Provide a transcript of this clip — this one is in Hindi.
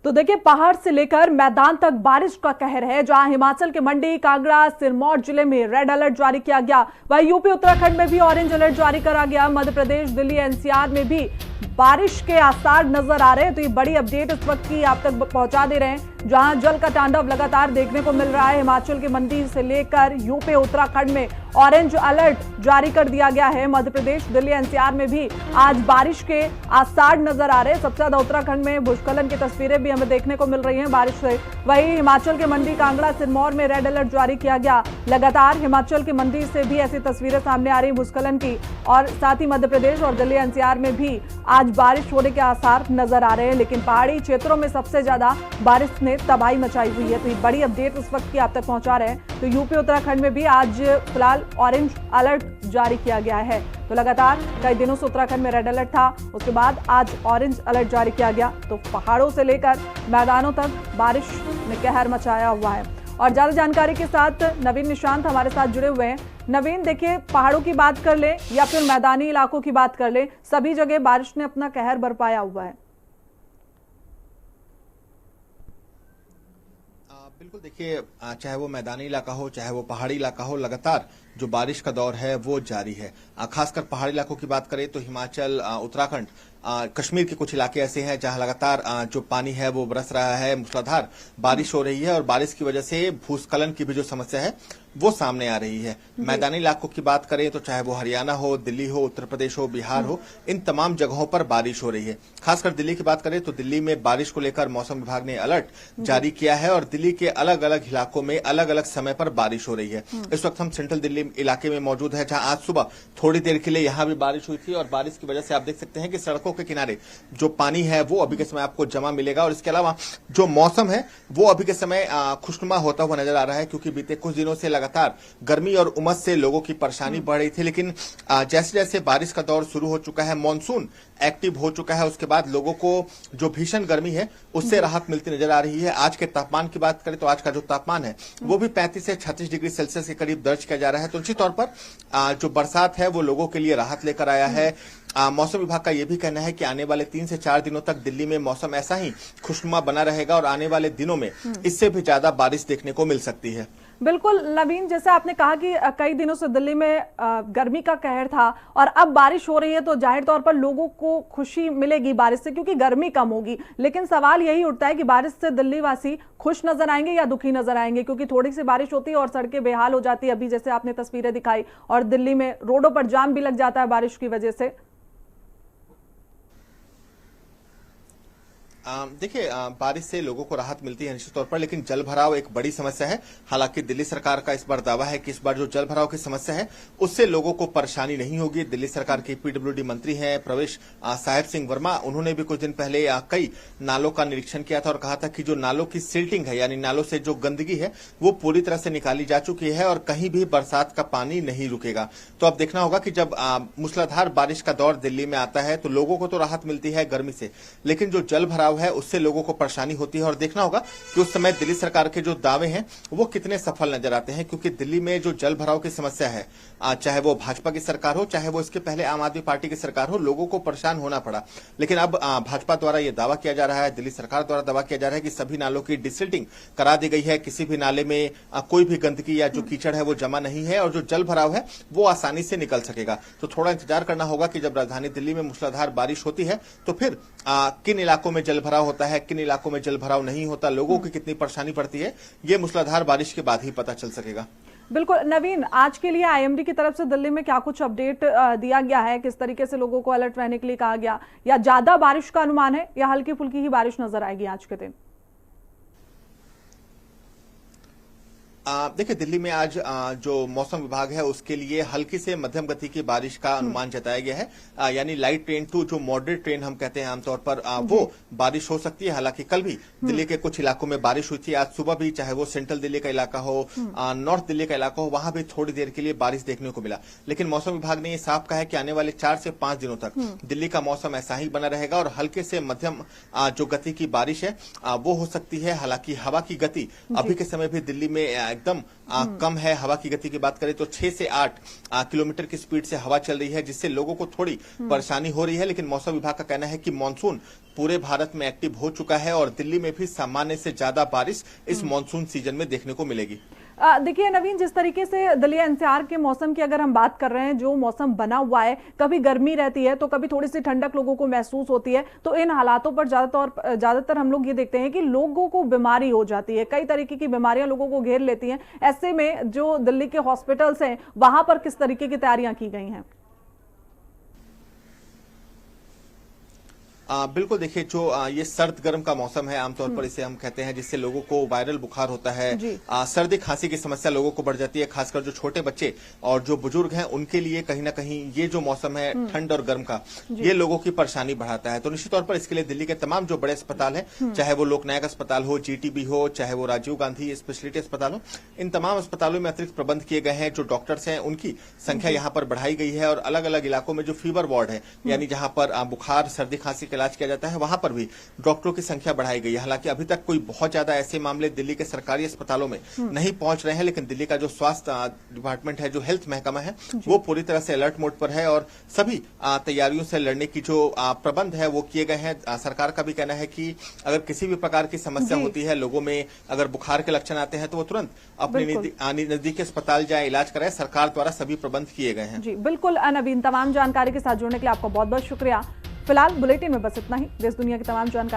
तो देखिए, पहाड़ से लेकर मैदान तक बारिश का कहर है। जहां हिमाचल के मंडी, कांगड़ा, सिरमौर जिले में रेड अलर्ट जारी किया गया, वहीं यूपी उत्तराखंड में भी ऑरेंज अलर्ट जारी करा गया। मध्य प्रदेश, दिल्ली, एनसीआर में भी बारिश के आसार नजर आ रहे हैं। तो ये बड़ी अपडेट इस वक्त की आप तक पहुंचा दे रहे हैं, जहां जल का तांडव लगातार देखने को मिल रहा है। हिमाचल की मंडी से लेकर यूपी उत्तराखंड में ऑरेंज अलर्ट जारी कर दिया गया है। मध्य प्रदेश, दिल्ली, एनसीआर में भी आज बारिश के आसार नजर आ रहे हैं। सबसे ज्यादा उत्तराखंड में भूस्खलन की तस्वीरें भी हमें देखने को मिल रही हैं बारिश से। वहीं हिमाचल के मंडी, कांगड़ा, सिरमौर में रेड अलर्ट जारी किया गया। लगातार हिमाचल की मंडी से भी ऐसी तस्वीरें सामने आ रही भूस्खलन की, और साथ ही मध्य प्रदेश और दिल्ली, एनसीआर में भी आज बारिश होने के आसार नजर आ रहे हैं। लेकिन पहाड़ी क्षेत्रों में सबसे ज्यादा बारिश ने तबाही मचाई हुई है। तो ये बड़ी अपडेट इस वक्त की आप तक पहुंचा रहे हैं। तो यूपी उत्तराखंड में भी आज फिलहाल ऑरेंज अलर्ट जारी किया गया है। तो लगातार कई दिनों से उत्तराखंड में रेड अलर्ट था, उसके बाद आज ऑरेंज अलर्ट जारी किया गया। तो पहाड़ों से लेकर मैदानों तक बारिश ने कहर मचाया हुआ है। और ज्यादा जानकारी के साथ नवीन निशांत हमारे साथ जुड़े हुए हैं। नवीन, देखिए, पहाड़ों की बात कर ले या फिर मैदानी इलाकों की बात कर ले, सभी जगह बारिश ने अपना कहर बरपाया हुआ है। बिल्कुल, देखिए, चाहे वो मैदानी इलाका हो, चाहे वो पहाड़ी इलाका हो, लगातार जो बारिश का दौर है वो जारी है। खासकर पहाड़ी इलाकों की बात करें तो हिमाचल, उत्तराखंड, कश्मीर के कुछ इलाके ऐसे हैं जहां लगातार जो पानी है वो बरस रहा है, मूसलाधार बारिश हो रही है और बारिश की वजह से भूस्खलन की भी जो समस्या है वो सामने आ रही है। मैदानी इलाकों की बात करें तो चाहे वो हरियाणा हो, दिल्ली हो, उत्तर प्रदेश हो, बिहार हो, इन तमाम जगहों पर बारिश हो रही है। खासकर दिल्ली की बात करें तो दिल्ली में बारिश को लेकर मौसम विभाग ने अलर्ट जारी किया है और दिल्ली के अलग अलग इलाकों में अलग अलग समय पर बारिश हो रही है। इस वक्त हम सेंट्रल दिल्ली इलाके में मौजूद है, जहां आज सुबह थोड़ी देर के लिए यहां भी बारिश हुई थी और बारिश की वजह से आप देख सकते हैं कि सड़कों के किनारे जो पानी है वो अभी के समय आपको जमा मिलेगा। और इसके अलावा जो मौसम है वो अभी के समय खुशनुमा होता हुआ नजर आ रहा है, क्योंकि बीते कुछ दिनों से लगातार गर्मी और उमस से लोगों की परेशानी बढ़ रही थी। लेकिन जैसे जैसे बारिश का दौर शुरू हो चुका है, मानसून एक्टिव हो चुका है, उसके बाद लोगों को जो भीषण गर्मी है उससे राहत मिलती नजर आ रही है। आज के तापमान की बात करें तो आज का जो तापमान है वो भी 35 से 36 डिग्री सेल्सियस के करीब दर्ज किया जा रहा है। तो निश्चित तौर पर जो बरसात है वो लोगों के लिए राहत लेकर आया है। मौसम विभाग का यह भी कहना है कि आने वाले 3 से 4 दिनों तक दिल्ली में मौसम ऐसा ही खुशनुमा बना रहेगा और आने वाले दिनों में इससे भी ज्यादा बारिश देखने को मिल सकती है। बिल्कुल नवीन, जैसे आपने कहा कि कई दिनों से दिल्ली में गर्मी का कहर था और अब बारिश हो रही है, तो जाहिर तौर पर लोगों को खुशी मिलेगी बारिश से, क्योंकि गर्मी कम होगी। लेकिन सवाल यही उठता है कि बारिश से दिल्ली वासी खुश नजर आएंगे या दुखी नजर आएंगे, क्योंकि थोड़ी सी बारिश होती है और सड़कें बेहाल हो जाती है, अभी जैसे आपने तस्वीरें दिखाई, और दिल्ली में रोडों पर जाम भी लग जाता है बारिश की वजह से। देखिए, बारिश से लोगों को राहत मिलती है निश्चित तौर पर, लेकिन जल भराव एक बड़ी समस्या है। हालांकि दिल्ली सरकार का इस बार दावा है कि इस बार जो जल भराव की समस्या है उससे लोगों को परेशानी नहीं होगी। दिल्ली सरकार के पीडब्ल्यूडी मंत्री हैं प्रवेश साहिब सिंह वर्मा, उन्होंने भी कुछ दिन पहले कई नालों का निरीक्षण किया था और कहा था कि जो नालों की सिल्टिंग है, यानी नालों से जो गंदगी है वो पूरी तरह से निकाली जा चुकी है और कहीं भी बरसात का पानी नहीं रुकेगा। तो अब देखना होगा कि जब मूसलाधार बारिश का दौर दिल्ली में आता है तो लोगों को तो राहत मिलती है गर्मी से, लेकिन जो जल भराव है उससे लोगों को परेशानी होती है। और देखना होगा कि उस समय दिल्ली सरकार के जो दावे हैं वो कितने सफल नजर आते हैं, क्योंकि दिल्ली में जो जल भराव की समस्या है, चाहे वो भाजपा की सरकार हो, चाहे वो इसके पहले आम आदमी पार्टी की सरकार हो, लोगों को परेशान होना पड़ा। लेकिन अब भाजपा द्वारा यह दावा किया जा रहा है, दिल्ली सरकार द्वारा दावा किया जा रहा है कि सभी नालों की डिसिल्टिंग करा दी गई है, किसी भी नाले में कोई भी गंदगी या जो कीचड़ है वो जमा नहीं है और जो जल भराव है वो आसानी से निकल सकेगा। तो थोड़ा इंतजार करना होगा कि जब राजधानी दिल्ली में मूसलाधार बारिश होती है तो फिर किन इलाकों में जल भराव होता है, किन इलाकों में जल भराव नहीं होता, लोगों की कितनी परेशानी पड़ती है, ये मूसलाधार बारिश के बाद ही पता चल सकेगा। बिल्कुल नवीन, आज के लिए आईएमडी की तरफ से दिल्ली में क्या कुछ अपडेट दिया गया है? किस तरीके से लोगों को अलर्ट रहने के लिए कहा गया, या ज्यादा बारिश का अनुमान है या हल्की फुल्की ही बारिश नजर आएगी आज के दिन? देखिए, दिल्ली में आज जो मौसम विभाग है उसके लिए हल्की से मध्यम गति की बारिश का अनुमान जताया गया है, यानी लाइट ट्रेन टू जो मॉडरेट ट्रेन हम कहते हैं आमतौर पर, वो बारिश हो सकती है। हालांकि कल भी दिल्ली के कुछ इलाकों में बारिश हुई थी, आज सुबह भी, चाहे वो सेंट्रल दिल्ली का इलाका हो, नॉर्थ दिल्ली का इलाका हो, वहां भी थोड़ी देर के लिए बारिश देखने को मिला। लेकिन मौसम विभाग ने यह साफ कहा है कि आने वाले 4 से 5 दिनों तक दिल्ली का मौसम ऐसा ही बना रहेगा और हल्के से मध्यम जो गति की बारिश है वो हो सकती है। हालांकि हवा की गति अभी के समय भी दिल्ली में एकदम कम है। हवा की गति की बात करें तो 6 से 8 किलोमीटर की स्पीड से हवा चल रही है, जिससे लोगों को थोड़ी परेशानी हो रही है। लेकिन मौसम विभाग का कहना है कि मानसून पूरे भारत में एक्टिव हो चुका है और दिल्ली में भी सामान्य से ज्यादा बारिश इस मानसून सीजन में देखने को मिलेगी। देखिए नवीन, जिस तरीके से दिल्ली एनसीआर के मौसम की अगर हम बात कर रहे हैं, जो मौसम बना हुआ है, कभी गर्मी रहती है तो कभी थोड़ी सी ठंडक लोगों को महसूस होती है, तो इन हालातों पर ज्यादातर हम लोग ये देखते हैं कि लोगों को बीमारी हो जाती है, कई तरीके की बीमारियां लोगों को घेर लेती हैं। ऐसे में जो दिल्ली के हॉस्पिटल्स हैं वहां पर किस तरीके की तैयारियां की गई हैं? बिल्कुल, देखिए जो ये सर्द गर्म का मौसम है, आमतौर पर इसे हम कहते हैं, जिससे लोगों को वायरल बुखार होता है, सर्दी खांसी की समस्या लोगों को बढ़ जाती है। खासकर जो छोटे बच्चे और जो बुजुर्ग हैं उनके लिए कहीं ना कहीं ये जो मौसम है ठंड और गर्म का, ये लोगों की परेशानी बढ़ाता है। तो निश्चित तौर पर इसके लिए दिल्ली के तमाम जो बड़े अस्पताल हैं, चाहे वो लोकनायक अस्पताल हो, जीटीबी हो, चाहे वो राजीव गांधी स्पेशलिटी अस्पताल हो, इन तमाम अस्पतालों में अतिरिक्त प्रबंध किए गए हैं। जो डॉक्टर्स हैं उनकी संख्या यहाँ पर बढ़ाई गई है और अलग अलग इलाकों में जो फीवर वार्ड है, यानी जहां पर बुखार सर्दी खांसी इलाज किया जाता है, वहां पर भी डॉक्टरों की संख्या बढ़ाई गई है। हालांकि अभी तक कोई बहुत ज्यादा ऐसे मामले दिल्ली के सरकारी अस्पतालों में नहीं पहुंच रहे हैं, लेकिन दिल्ली का जो स्वास्थ्य डिपार्टमेंट है, जो हेल्थ महकमा है, वो पूरी तरह से अलर्ट मोड पर है और सभी तैयारियों से लड़ने की जो प्रबंध है वो किए गए हैं। सरकार का भी कहना है कि अगर किसी भी प्रकार की समस्या होती है, लोगों में अगर बुखार के लक्षण आते हैं, तो वो तुरंत अपने नजदीकी अस्पताल जाए, इलाज कराए। सरकार द्वारा सभी प्रबंध किए गए हैं। जी बिल्कुल नवीन, तमाम जानकारी के साथ जुड़ने के लिए आपका बहुत बहुत शुक्रिया। फिलहाल बुलेटिन में बस इतना ही। देश दुनिया की तमाम जानकारी